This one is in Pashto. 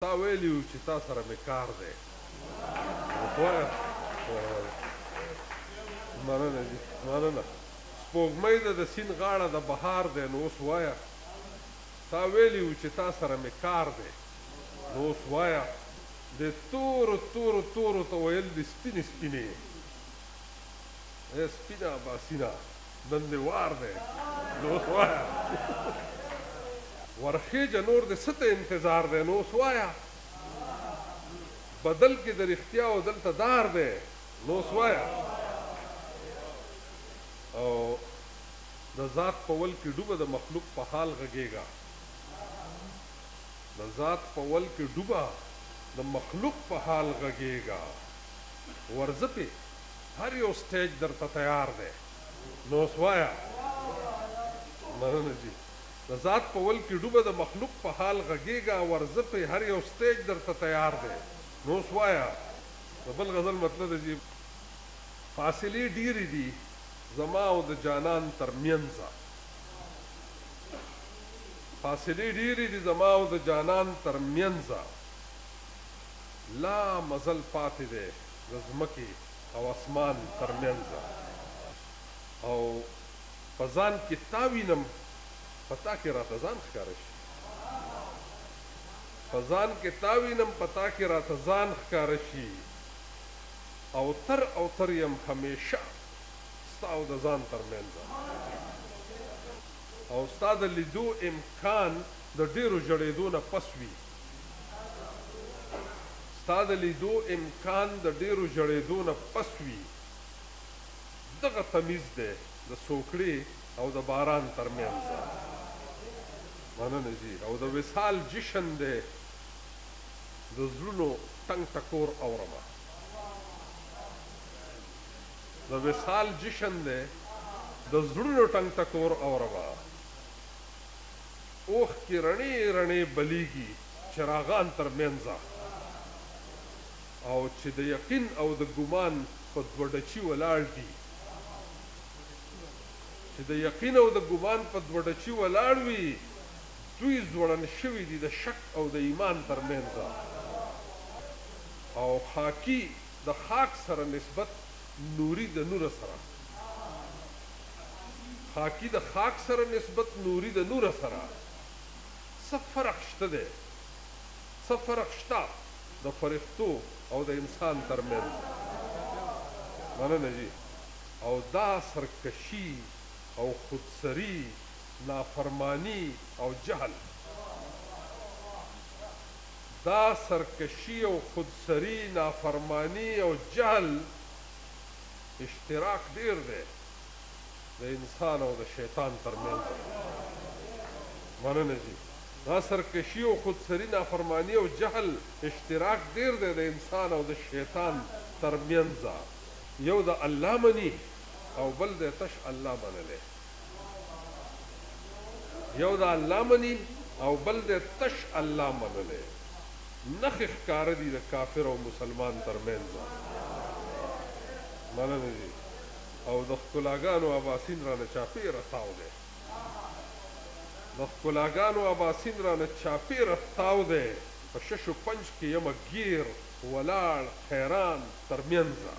تا ویلي وو چې تا سره مې کار دی. وایه مننه جي مننه. سپوږمۍ ده د سیند غاړه د بهار دی، نو اوس وایه تا ویلي وو چې تا سره مې کار دی، نو اوس وایه د تورو تورو تورو ته ویل د سپینې سپینې سپینه باسینه نن دې وار دی، نو اوس وایه ورخیجه نور د څه ته انتظار دی، نو اوس وایه بدل کې د رښتیا او دلته دار دی، نو اوس وایه او د ذات په ول کې ډوبه د مخلوق په حال غږېږه، د ذات په ول کې ډوبه د مخلوق په حال غږېږه، ورځه پې هر یو سټیج درته تیار دی، نو اوس وایه مننه جي د ذات په ول کې ډوبه د مخلوق په حال غږېږه، ورځه پې هر یو سټیج درته تیار دی، نو اوس وایه د بل غزل مطلب دی چې فاصلې ډېرې دي زما او د جانان تر منځه، فاصلې ډېرې دي زما او د جانان تر منځه، لا مزل پاتې دی د ځمکې او اسمان تر منځه، او په ځان کې تا وینم په تا کې راته ځان ښکاره شي، په ځان کې تا وینم په تا کې راته ځان ښکاره شي، او تر او تر یم همیشه ستا او د ځان تر منځه، او ستا د لیدو امکان د ډېرو ژړېدو نه پس وي، ستا د لیدو امکان د ډېرو ژړېدو نه پس وي، دغه تمیز دی د سوکړې او د باران تر منځه، مننه جي او د وصال جشن دی د زړونو ټنګ ټکور اورمه، د وصال جشن دی د زړونو ټنګ ټکور اورمه، اوښکې رڼې رڼې بلیږي چراغان تر منځه، او چې د یقین او د ګمان په دوه ډچي ولاړ دي، چې د یقین او د ګمان په دوه ډچي ولاړ وي، دوی ځوړند شوي دي د شک او د ایمان تر منځه، او خاکي د خاک سره نسبت نوري د نوره سره، خاکي د خاک سره نسبت نوري د نوره سره، څه فرق شته دی، څه فرق شته د فرښتو او د انسان تر منځ، مننه جي او دا سرکشي او خودسري نافرمانی او جهل، دا سرکشي او خودسري نافرمانی او جهل اشتراک ډیر دی د انسان او د شیطان تر منځ، مننه جي دا سرکشي او خودسري نافرمانی او جهل اشتراک ډیر دی د انسان او د شیطان تر منځ، یو د الله مني او بل د تش الله منلی، یو د الله مني او بل د تش الله منلی، نښې ښکاره دي د کافر او مسلمان تر منځ، مننه جي او د ښکلاګانو اباسین رانه چاپېره تاو دی، د ښکلاګانو اباسین رانه چاپېره تاو دی، په شش و پنج کې یمه ګیر ولاړ حیران تر منځه،